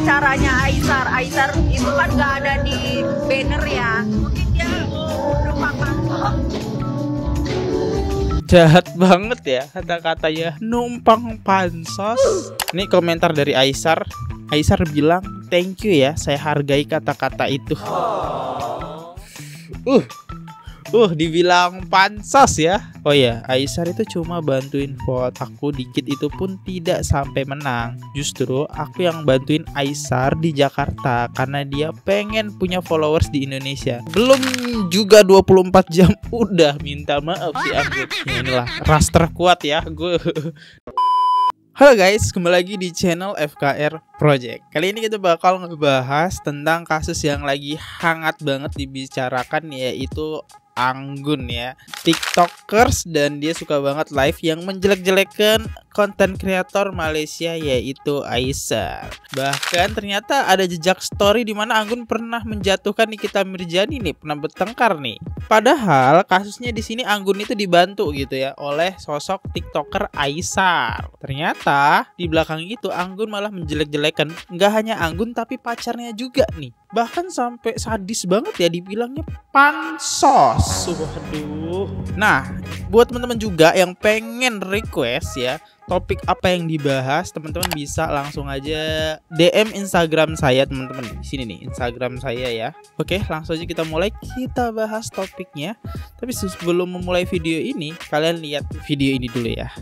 acaranya Aisar. Aisar itu kan nggak ada di banner ya. Mungkin dia numpang masuk. Jahat banget ya kata-katanya, numpang pansos. Ini komentar dari Aisar. Aisar bilang, thank you ya, saya hargai kata-kata itu. Dibilang pansos ya. Oh ya, Aisar itu cuma bantuin vote aku dikit, itu pun tidak sampai menang. Justru aku yang bantuin Aisar di Jakarta karena dia pengen punya followers di Indonesia. Belum juga 24 jam udah minta maaf si Anggun. Ya, inilah ras terkuat ya gue. Halo guys, kembali lagi di channel FKR Project. Kali ini kita bakal ngebahas tentang kasus yang lagi hangat banget dibicarakan, yaitu Anggun ya, tiktokers, dan dia suka banget live yang menjelek-jelekan konten kreator Malaysia yaitu Aisar. Bahkan ternyata ada jejak story di mana Anggun pernah menjatuhkan Nikita Mirzani nih, pernah bertengkar nih. Padahal kasusnya di sini Anggun itu dibantu gitu ya oleh sosok tiktoker Aisar. Ternyata di belakang itu Anggun malah menjelek-jelekan nggak hanya Anggun tapi pacarnya juga nih. Bahkan sampai sadis banget ya, dibilangnya pansos. Waduh. Nah, buat teman-teman juga yang pengen request ya topik apa yang dibahas, teman-teman bisa langsung aja DM Instagram saya, teman-teman. Di sini nih Instagram saya ya. Oke, langsung aja kita mulai, kita bahas topiknya. Tapi sebelum memulai video ini, kalian lihat video ini dulu ya.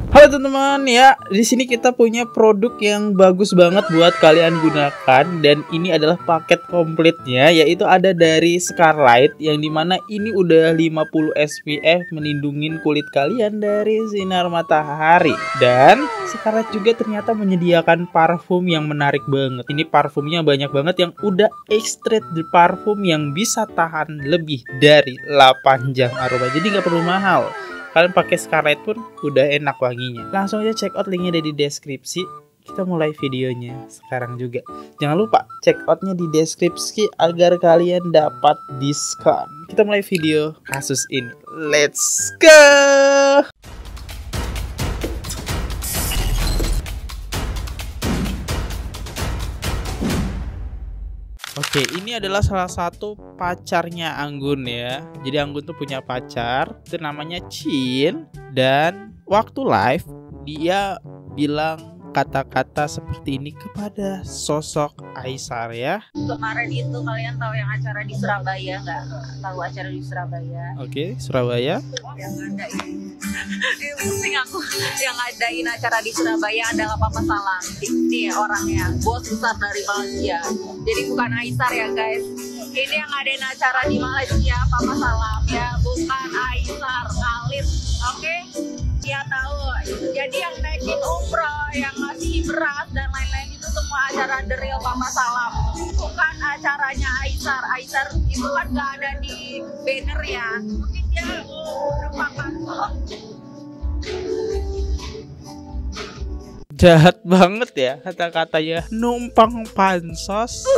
Halo teman-teman ya, di sini kita punya produk yang bagus banget buat kalian gunakan, dan ini adalah paket komplitnya, yaitu ada dari Scarlett yang dimana ini udah 50 SPF melindungi kulit kalian dari sinar matahari. Dan Scarlett juga ternyata menyediakan parfum yang menarik banget. Ini parfumnya banyak banget yang udah extract the parfum yang bisa tahan lebih dari 8 jam aroma, jadi nggak perlu mahal. Kalian pakai Scarlett pun udah enak wanginya. Langsung aja check out, linknya ada di deskripsi. Kita mulai videonya sekarang juga. Jangan lupa check outnya di deskripsi agar kalian dapat diskon. Kita mulai video kasus ini. Let's go! Oke, ini adalah salah satu pacarnya Anggun ya. Jadi Anggun tuh punya pacar, itu namanya Chin. Dan waktu live, dia bilang kata-kata seperti ini kepada sosok Aisar ya. Kemarin itu kalian tahu yang acara di Surabaya nggak? Tahu acara di Surabaya? Oke, Surabaya. Yang ngadain, pusing aku. Yang ngadain acara di Surabaya adalah Papa Salam. Ini orangnya, bos besar dari Malaysia. Jadi bukan Aisar ya guys. Ini yang ngadain acara di Malaysia, Papa Salam ya, bukan Aisar, Khalid. Oke? Ya tahu. Jadi yang naikin umroh, yang ngasih beras dan lain-lain itu semua acara The Real Papa Salam, bukan acaranya Aisar. Aisar itu kan nggak ada di banner ya. Mungkin dia numpang masuk. Jahat banget ya kata-katanya, numpang pansos.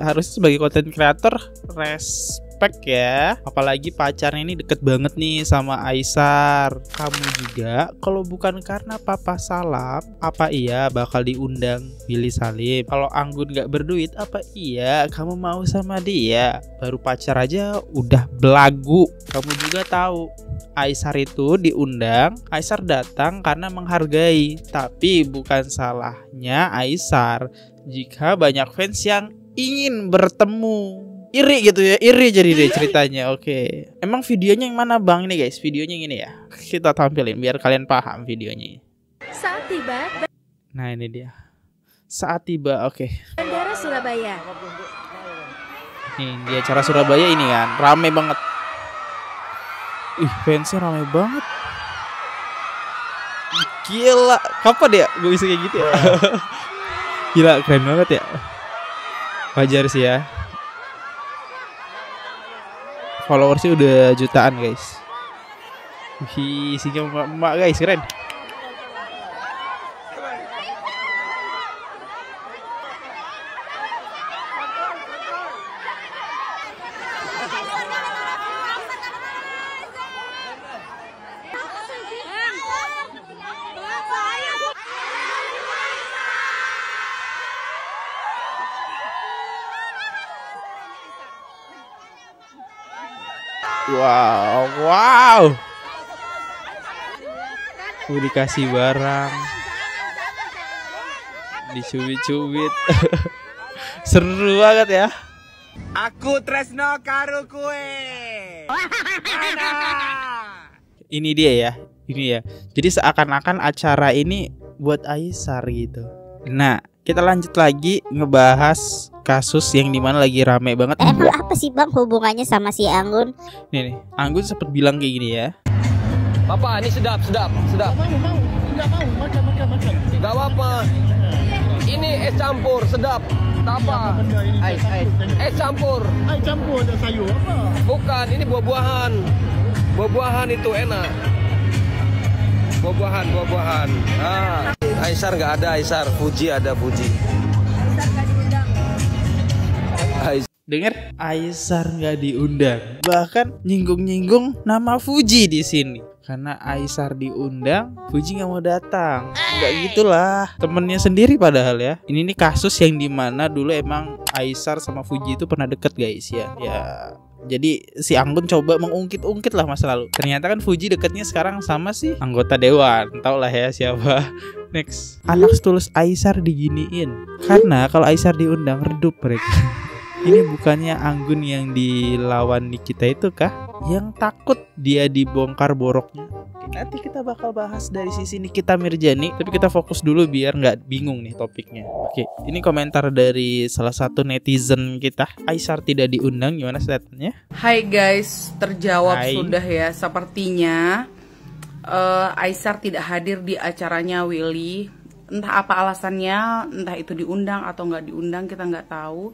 Harusnya sebagai konten kreator respect ya, apalagi pacarnya ini deket banget nih sama Aisar. Kamu juga kalau bukan karena Papa Salam, apa iya bakal diundang Billy Salim? Kalau Anggun gak berduit, apa iya kamu mau sama dia? Baru pacar aja udah belagu. Kamu juga tahu Aisar itu diundang, Aisar datang karena menghargai. Tapi bukan salahnya Aisar jika banyak fans yang ingin bertemu. Iri gitu ya, iri jadi deh ceritanya. Oke. Emang videonya yang mana bang ini guys? Videonya yang ini ya. Kita tampilin biar kalian paham videonya. Saat tiba Nah ini dia. Saat tiba, oke. Bandara Surabaya. Nih di acara Surabaya ini kan, rame banget. Ih, fansnya rame banget. Gila, kapan ya gue bisa kayak gitu ya? Gila, keren banget ya. Wajar sih ya. Followersnya udah jutaan guys. Wih, isinya emak-emak guys, keren. Wow. Dikasih barang, dicubit-cubit. Seru banget ya. Aku tresno karo kue. Ini dia ya. Ini ya. Jadi seakan-akan acara ini buat Aisar gitu. Nah, kita lanjut lagi ngebahas kasus yang dimana lagi rame banget. Emang apa sih bang hubungannya sama si Anggun? Nih, Anggun sempat bilang kayak gini ya. Papa, ini sedap. Makan. Gak apa. Ini es campur, sedap. Apa? Ais. Es campur. Air campur ada sayur apa? Bukan, ini buah-buahan. Buah-buahan itu enak. Buah-buahan. Aisar nggak ada, Aisar. Fuji ada, Fuji. Dengar, Aisar nggak diundang. Bahkan nyinggung-nyinggung nama Fuji di sini. Karena Aisar diundang, Fuji nggak mau datang. Nggak gitulah, temennya sendiri padahal ya. Ini nih kasus yang dimana dulu emang Aisar sama Fuji itu pernah deket guys ya. Jadi si Anggun coba mengungkit-ungkit lah masa lalu. Ternyata kan Fuji deketnya sekarang sama si anggota dewan. Tau lah ya siapa. Next, anak setulus Aisar diginiin. Karena kalau Aisar diundang redup mereka. Ini bukannya Anggun yang dilawan di kita itu kah? Yang takut dia dibongkar boroknya. Nanti kita bakal bahas dari sisi Nikita Mirjani. Tapi kita fokus dulu biar nggak bingung nih topiknya. Oke, ini komentar dari salah satu netizen kita. Aisar tidak diundang, gimana statementnya? Hai guys, terjawab Hai. sudah ya. Sepertinya Aisar tidak hadir di acaranya Willy. Entah apa alasannya, entah itu diundang atau nggak diundang, kita nggak tahu.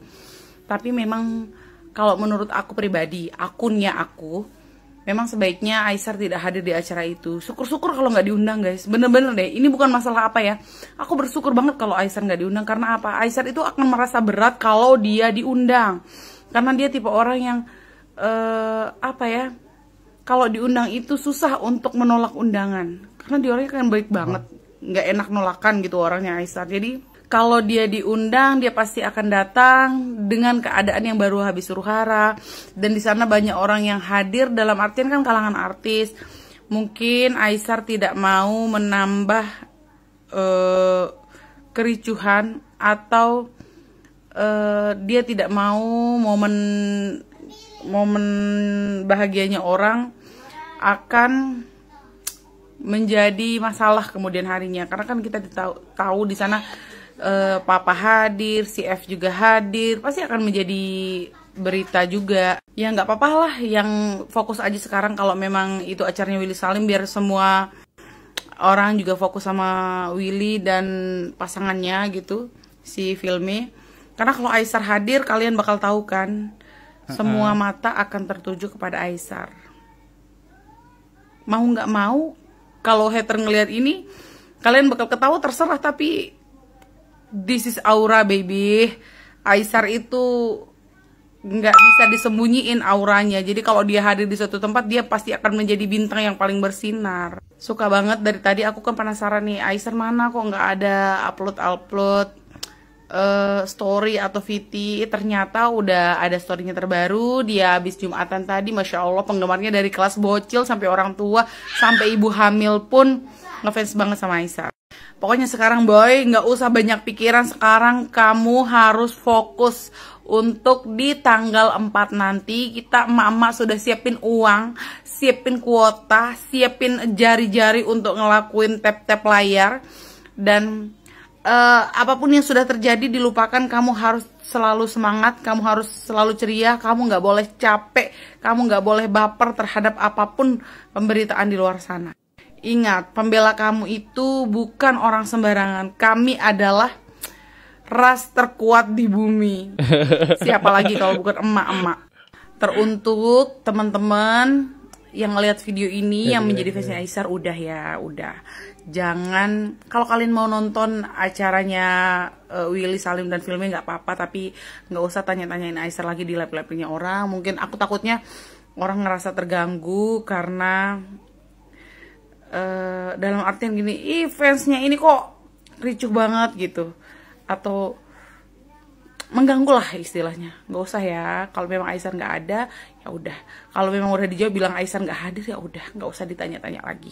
Tapi memang kalau menurut aku pribadi, akunnya aku, memang sebaiknya Aisar tidak hadir di acara itu. Syukur-syukur kalau nggak diundang guys. Bener-bener deh, ini bukan masalah apa ya. Aku bersyukur banget kalau Aisar nggak diundang. Karena apa? Aisar itu akan merasa berat kalau dia diundang. Karena dia tipe orang yang, apa ya, kalau diundang itu susah untuk menolak undangan. Karena dia orangnya kan baik banget. Nggak enak nolakan gitu orangnya Aisar. Jadi kalau dia diundang, dia pasti akan datang dengan keadaan yang baru habis huru hara. Dan di sana banyak orang yang hadir, dalam artian kan kalangan artis. Mungkin Aisar tidak mau menambah kericuhan atau dia tidak mau momen bahagianya orang akan menjadi masalah kemudian harinya. Karena kan kita tahu di sana Papa hadir, si F juga hadir, pasti akan menjadi berita juga. Ya nggak apa-apa lah, yang fokus aja sekarang kalau memang itu acaranya Willy Salim, biar semua orang juga fokus sama Willy dan pasangannya gitu, si Filmi. Karena kalau Aisar hadir, kalian bakal tahu kan, semua mata akan tertuju kepada Aisar. Mau nggak mau, kalau hater ngelihat ini, kalian bakal ketawa terserah, tapi this is aura baby. Aisar itu nggak bisa disembunyiin auranya. Jadi kalau dia hadir di suatu tempat, dia pasti akan menjadi bintang yang paling bersinar. Suka banget dari tadi, aku kan penasaran nih, Aisar mana kok nggak ada upload story atau VT. Ternyata udah ada storynya terbaru. Dia habis Jumatan tadi, Masya Allah, penggemarnya dari kelas bocil sampai orang tua, sampai ibu hamil pun ngefans banget sama Aisar. Pokoknya sekarang boy, nggak usah banyak pikiran. Sekarang kamu harus fokus untuk di tanggal 4 nanti. Kita emak-emak sudah siapin uang, siapin kuota, siapin jari-jari untuk ngelakuin tap-tap layar. Dan apapun yang sudah terjadi dilupakan. Kamu harus selalu semangat, kamu harus selalu ceria, kamu nggak boleh capek, kamu nggak boleh baper terhadap apapun pemberitaan di luar sana. Ingat, pembela kamu itu bukan orang sembarangan. Kami adalah ras terkuat di bumi. Siapa lagi kalau bukan emak-emak. Teruntuk teman-teman yang ngelihat video ini, yang menjadi fansnya Aisar, udah ya, udah. Jangan, kalau kalian mau nonton acaranya Willy Salim dan Filmi nggak apa-apa, tapi nggak usah tanya-tanyain Aisar lagi di live-live-nya orang. Mungkin aku takutnya orang ngerasa terganggu karena dalam artian gini, fansnya ini kok ricuh banget gitu, atau mengganggu lah istilahnya. Nggak usah ya. Kalau memang Aisar nggak ada, ya udah. Kalau memang udah dijawab bilang Aisar nggak hadir, ya udah, nggak usah ditanya-tanya lagi.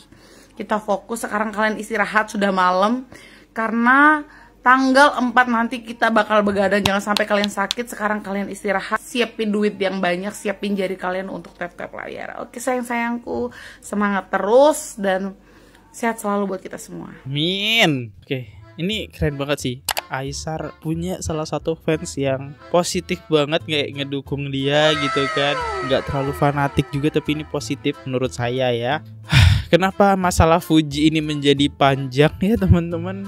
Kita fokus sekarang, kalian istirahat, sudah malam. Karena tanggal 4 nanti kita bakal begadang, jangan sampai kalian sakit. Sekarang kalian istirahat, siapin duit yang banyak, siapin jari kalian untuk tap-tap layar. Oke sayang-sayangku, semangat terus dan sehat selalu buat kita semua. Amin. Oke, ini keren banget sih. Aisar punya salah satu fans yang positif banget, kayak ngedukung dia gitu kan. Nggak terlalu fanatik juga, tapi ini positif menurut saya ya. Kenapa masalah Fuji ini menjadi panjang ya teman-teman?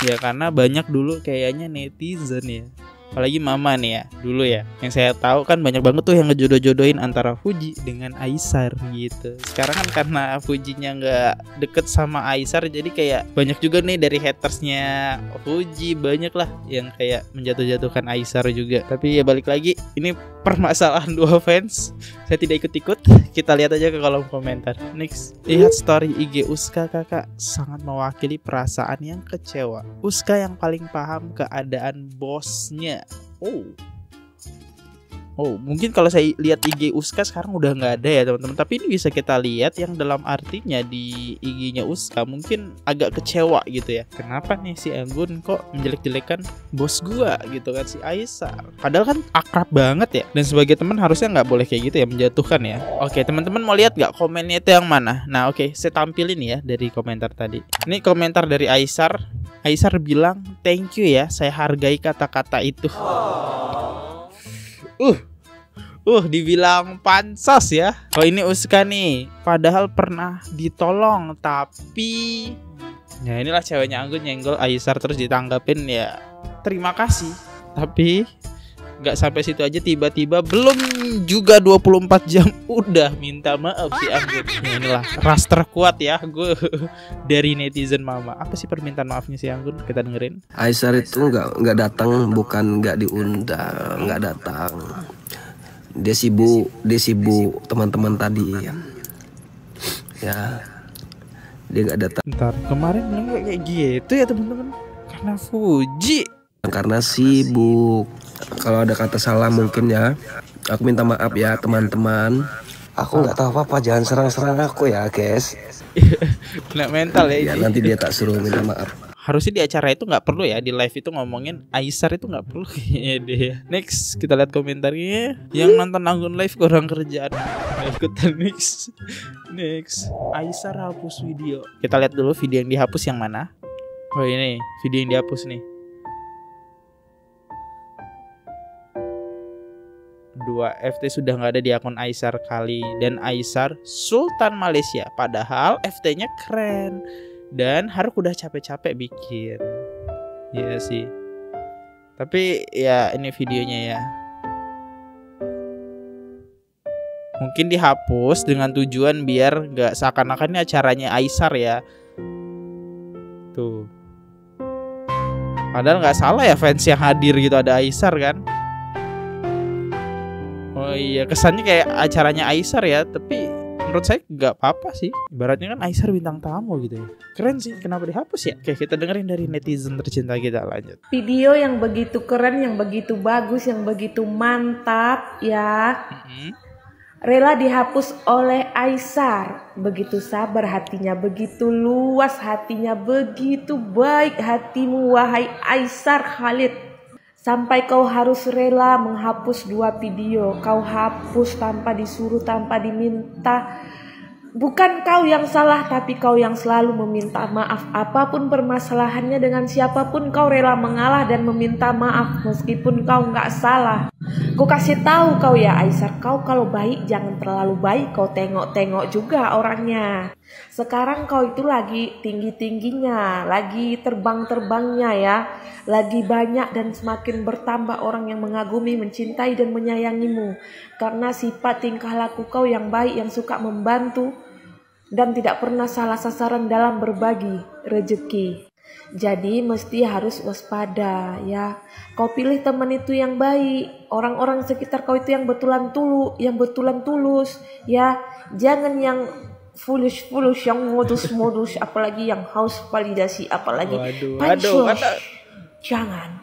Ya karena banyak dulu kayaknya netizen ya, apalagi mama nih ya dulu ya, yang saya tahu kan banyak banget tuh yang ngejodoh-jodohin antara Fuji dengan Aisar gitu. Sekarang kan karena Fujinya nggak deket sama Aisar, jadi kayak banyak juga nih dari hatersnya Fuji, banyak lah yang kayak menjatuh-jatuhkan Aisar juga. Tapi ya balik lagi, ini permasalahan dua fans, saya tidak ikut-ikut. Kita lihat aja ke kolom komentar. Next, lihat story IG Uska kakak, sangat mewakili perasaan yang kecewa. Uska yang paling paham keadaan bosnya. Oh, mungkin kalau saya lihat IG Uska sekarang udah nggak ada ya teman-teman. Tapi ini bisa kita lihat yang dalam artinya di IG-nya Uska mungkin agak kecewa gitu ya. Kenapa nih si Anggun kok menjelek-jelekan bos gua gitu kan, si Aisar. Padahal kan akrab banget ya. Dan sebagai teman harusnya nggak boleh kayak gitu ya, menjatuhkan ya. Oke teman-teman mau lihat nggak komennya itu yang mana? Nah oke, saya tampilin ya dari komentar tadi. Ini komentar dari Aisar. Aisar bilang, thank you ya, saya hargai kata-kata itu. Dibilang pansos ya. Oh ini Uska nih, padahal pernah ditolong tapi ya inilah ceweknya Anggun nyenggol Aisar terus ditanggapin ya terima kasih. Tapi nggak sampai situ aja, tiba-tiba belum juga 24 jam udah minta maaf si Anggun. Ya inilah ras terkuat ya gue dari netizen mama. Apa sih permintaan maafnya si Anggun? Kita dengerin. Aisar itu nggak datang, bukan nggak diundang, nggak datang. Dia sibuk teman-teman tadi ya, dia nggak datang. Ntar kemarin nggak kayak gitu ya teman-teman, karena Fuji, karena sibuk. Kalau ada kata salah mungkin ya, aku minta maaf ya teman-teman. Aku nggak tahu apa-apa, jangan serang-serang aku ya guys. kena mental ya. Ya nanti dia tak suruh minta maaf. Harusnya di acara itu nggak perlu ya, di live itu ngomongin Aisar itu nggak perlu kayaknya deh. Next kita lihat komentarnya. Yang nonton Anggun live kurang kerjaan. Ikutan next. Aisar hapus video. Kita lihat dulu video yang dihapus yang mana. Oh ini video yang dihapus nih. 2 FT sudah nggak ada di akun Aisar kali, dan Aisar Sultan Malaysia. Padahal FT-nya keren. Dan Haruk udah capek-capek bikin. Iya sih. Tapi ya ini videonya ya. Mungkin dihapus dengan tujuan biar gak seakan-akan ini acaranya Aisar ya. Tuh. Padahal gak salah ya fans yang hadir gitu, ada Aisar kan. Oh iya, kesannya kayak acaranya Aisar ya. Tapi menurut saya nggak apa-apa sih. Ibaratnya kan Aisar bintang tamu gitu ya. Keren sih, kenapa dihapus ya? Oke, kita dengerin dari netizen tercinta kita, lanjut. Video yang begitu keren, yang begitu bagus, yang begitu mantap ya. Rela dihapus oleh Aisar. Begitu sabar hatinya, begitu luas hatinya, begitu baik hatimu wahai Aisar Khalid. Sampai kau harus rela menghapus 2 video. Kau hapus tanpa disuruh, tanpa diminta. Bukan kau yang salah, tapi kau yang selalu meminta maaf. Apapun permasalahannya dengan siapapun, kau rela mengalah dan meminta maaf meskipun kau nggak salah. Ku kasih tahu kau ya Aisar, kau kalau baik jangan terlalu baik, kau tengok-tengok juga orangnya. Sekarang kau itu lagi tinggi-tingginya, lagi terbang-terbangnya ya. Lagi banyak dan semakin bertambah orang yang mengagumi, mencintai dan menyayangimu. Karena sifat tingkah laku kau yang baik, yang suka membantu dan tidak pernah salah sasaran dalam berbagi rezeki. Jadi mesti harus waspada ya. Kau pilih teman itu yang baik, orang-orang sekitar kau itu yang betulan tulus ya. Jangan yang foolish, yang modus, apalagi yang haus validasi, apalagi pansos. Jangan.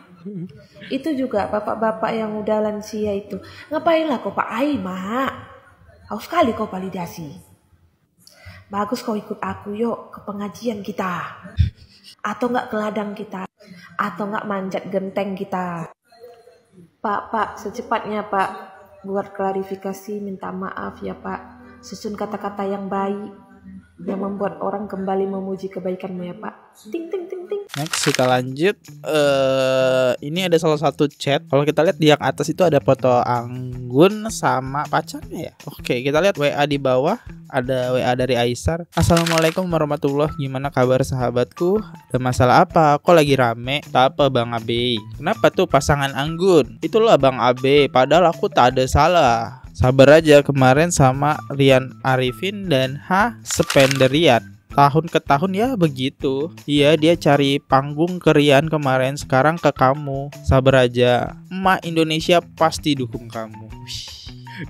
Itu juga bapak-bapak yang udah lansia itu. Ngapainlah kau Pak Ai, Mak? Haus sekali kau validasi. Bagus kau ikut aku yuk ke pengajian kita. Atau enggak ke ladang kita. Atau enggak manjat genteng kita. Pak, secepatnya Pak. Buat klarifikasi, minta maaf ya Pak. Susun kata-kata yang baik. Yang membuat orang kembali memuji kebaikanmu ya Pak. Ting ting ting ting. Next kita lanjut. Ini ada salah satu chat. Kalau kita lihat di yang atas itu ada foto Anggun sama pacarnya ya. Oke, kita lihat WA di bawah. Ada WA dari Aisar. Assalamualaikum warahmatullahi. Gimana kabar sahabatku? Ada masalah apa? Kok lagi rame? Tak apa Bang Abe. Kenapa tuh pasangan Anggun? Itulah Bang Abe. Padahal aku tak ada salah. Sabar aja, kemarin sama Rian Arifin dan Spenderian. Tahun ke tahun ya begitu. Iya, dia cari panggung ke Rian kemarin, sekarang ke kamu. Sabar aja, emak Indonesia pasti dukung kamu.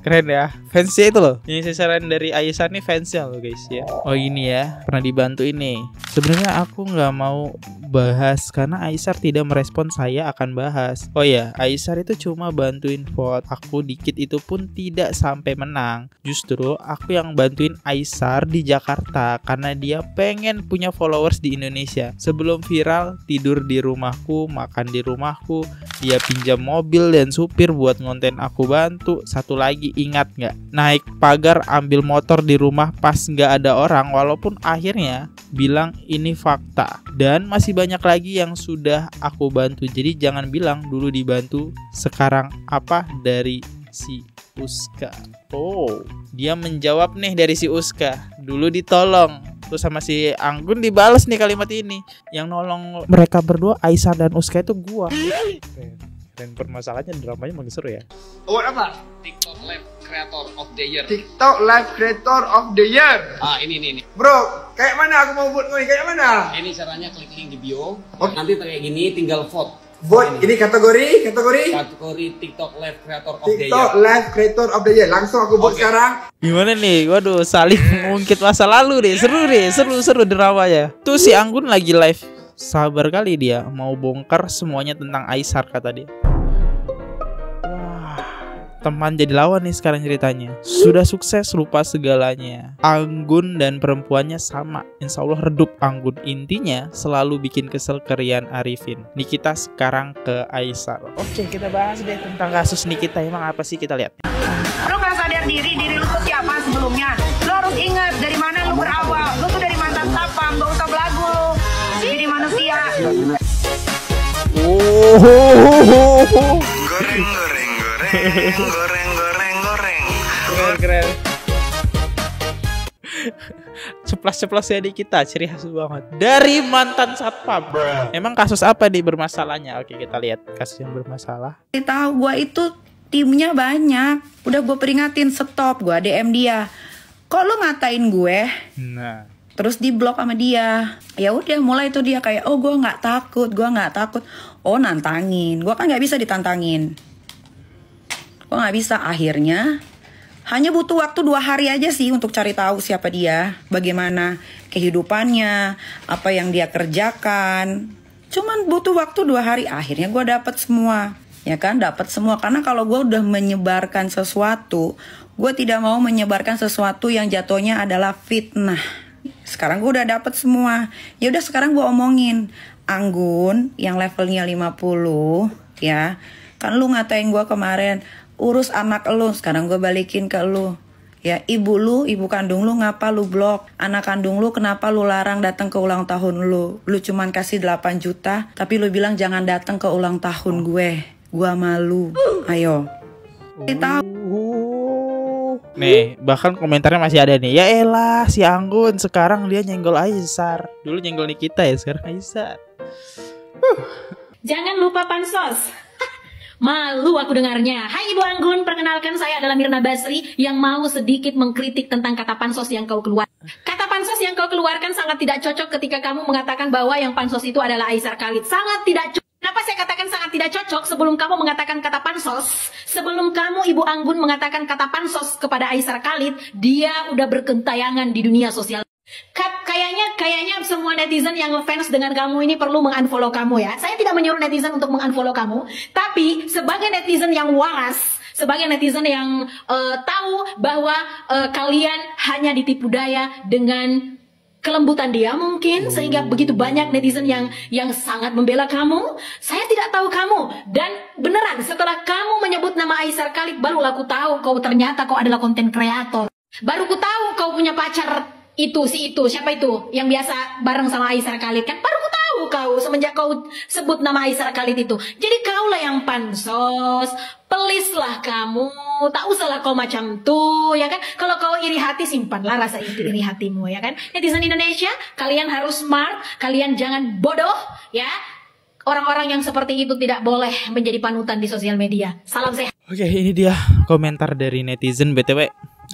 Keren ya, fansnya itu loh. Ini sasaran dari Aisyah nih, fansnya loh guys ya. Oh ini ya, pernah dibantu ini. Sebenarnya aku nggak mau bahas karena Aisyah tidak merespon saya akan bahas. Oh ya, Aisyah itu cuma bantuin vote aku dikit, itu pun tidak sampai menang. Justru aku yang bantuin Aisyah di Jakarta karena dia pengen punya followers di Indonesia. Sebelum viral, tidur di rumahku, makan di rumahku. Dia pinjam mobil dan supir buat ngonten aku bantu. Satu lagi, ingat nggak? Naik pagar ambil motor di rumah pas nggak ada orang, walaupun akhirnya bilang ini fakta. Dan masih banyak lagi yang sudah aku bantu. Jadi jangan bilang dulu dibantu, sekarang apa dari si Uska. Oh, dia menjawab nih dari si Uska. Dulu ditolong. Terus sama si Anggun dibales nih kalimat ini. Yang nolong mereka berdua, Aisyah dan Uska, itu gua. Dan permasalahannya, dramanya makin seru ya. Award apa? TikTok Live Creator of the Year. TikTok Live Creator of the Year. Ini. Bro, kayak mana aku mau vote nih? Kayak mana? Ini caranya klik link di bio. Nanti kayak gini tinggal vote. Vote ini kategori TikTok Live Creator of the Year. TikTok Live Creator of the Year. Langsung aku vote sekarang. Gimana nih? Waduh, saling mengungkit masa lalu deh. Seru dramanya. Tuh si Anggun lagi live. Sabar kali dia mau bongkar semuanya tentang Aisyah kata dia. Wah, teman jadi lawan nih sekarang ceritanya. Sudah sukses lupa segalanya. Anggun dan perempuannya sama. Insya Allah redup Anggun. Intinya selalu bikin kesel ke Rian Arifin. Nikita sekarang ke Aisyah. Oke, kita bahas deh tentang kasus Nikita. Emang apa sih, kita lihat. Lu gak sadar diri lu tuh siapa sebelumnya. Lu harus ingat dari mana lu berawal. Lu tuh dari mantan sapam, gak usah belagu lu. Jadi manusia. Keren. Ceplas-ceplas ya di kita, ciri khas banget. Dari mantan satpam. Emang kasus apa nih bermasalahnya? Oke, kita lihat kasus yang bermasalah. Tahu gue itu timnya banyak. Udah gue peringatin, stop. Gue DM dia. Kok lu ngatain gue? Nah, terus di blok sama dia. Ya udah, mulai itu dia kayak, oh gue nggak takut. Oh nantangin, gue kan nggak bisa ditantangin. Gue nggak bisa. Akhirnya hanya butuh waktu 2 hari aja sih untuk cari tahu siapa dia, bagaimana kehidupannya, apa yang dia kerjakan. Cuman butuh waktu 2 hari. Akhirnya gue dapet semua. Ya kan, dapat semua. Karena kalau gue udah menyebarkan sesuatu, gue tidak mau menyebarkan sesuatu yang jatuhnya adalah fitnah. Sekarang gue udah dapet semua. Ya udah, sekarang gue omongin. Anggun yang levelnya 50 ya. Kan lu ngatain gue kemarin, urus anak lu. Sekarang gue balikin ke lu. Ya, ibu kandung lu ngapa lu blok? Anak kandung lu kenapa lu larang datang ke ulang tahun lu? Lu cuman kasih 8 juta, tapi lu bilang jangan datang ke ulang tahun gue. Gua malu. Ayo. Kita nih, bahkan komentarnya masih ada nih. Ya elah, si Anggun sekarang dia nyenggol Aisyah. Dulu nyenggol Nikita ya, sekarang Aisyah. Jangan lupa pansos. Malu aku dengarnya. Hai Ibu Anggun, perkenalkan saya adalah Mirna Basri yang mau sedikit mengkritik tentang kata pansos yang kau keluarkan. Kata pansos yang kau keluarkan sangat tidak cocok ketika kamu mengatakan bahwa yang pansos itu adalah Aisyah Khalid. Sangat tidak cocok. Kenapa saya katakan sangat tidak cocok? Sebelum kamu mengatakan kata pansos, sebelum kamu Ibu Anggun mengatakan kata pansos kepada Aisyah Khalid, dia udah berkentayangan di dunia sosial. Kayaknya semua netizen yang ngefans dengan kamu ini perlu mengunfollow kamu ya. Saya tidak menyuruh netizen untuk mengunfollow kamu, tapi sebagai netizen yang waras, sebagai netizen yang tahu bahwa kalian hanya ditipu daya dengan kelembutan dia mungkin, sehingga begitu banyak netizen yang sangat membela kamu. Saya tidak tahu kamu, dan beneran setelah kamu menyebut nama Aisar Khalid, barulah aku tahu ternyata kau adalah konten kreator. Baru ku tahu kau punya pacar siapa itu yang biasa bareng sama Aisar Khalid kan. Baru ku tahu kau semenjak kau sebut nama Aisar Khalid itu. Jadi kaulah yang pansos. Pelislah kamu, tak usahlah kau macam tuh ya kan. Kalau kau iri hati, simpanlah rasa iri hatimu ya kan. Netizen Indonesia, kalian harus smart, kalian jangan bodoh ya. Orang-orang yang seperti itu tidak boleh menjadi panutan di sosial media. Salam sehat. Oke, ini dia komentar dari netizen. BTW,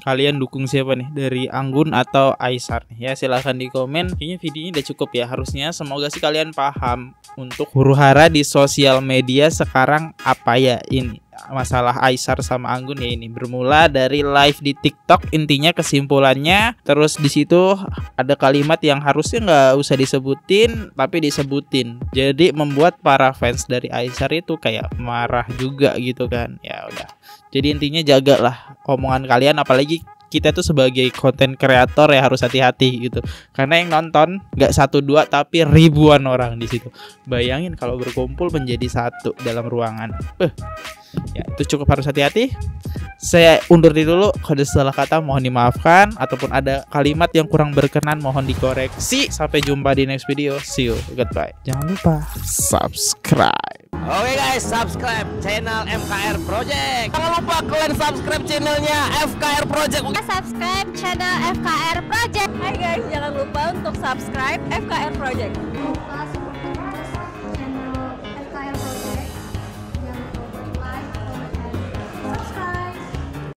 kalian dukung siapa nih? Dari Anggun atau Aisar nih? Ya silahkan di komen. Kayaknya video ini udah cukup ya harusnya. Semoga sih kalian paham untuk huru-hara di sosial media sekarang apa ya ini. Masalah Aisar sama Anggun ya ini bermula dari live di TikTok, intinya kesimpulannya. Terus di situ ada kalimat yang harusnya nggak usah disebutin tapi disebutin. Jadi membuat para fans dari Aisar itu kayak marah juga gitu kan. Ya udah. Jadi intinya jagalah omongan kalian, apalagi kita tuh sebagai konten kreator ya harus hati-hati gitu. Karena yang nonton nggak 1-2 tapi ribuan orang di situ. Bayangin kalau berkumpul menjadi satu dalam ruangan. Ya itu cukup harus hati-hati. Saya undur diri dulu. Kalau ada salah kata mohon dimaafkan, ataupun ada kalimat yang kurang berkenan mohon dikoreksi. Sampai jumpa di next video. See you, goodbye. Jangan lupa subscribe. Oke guys, subscribe channel FKR Project. Jangan lupa kalian subscribe channelnya FKR Project. Subscribe channel FKR Project. Hai guys, jangan lupa untuk subscribe FKR Project.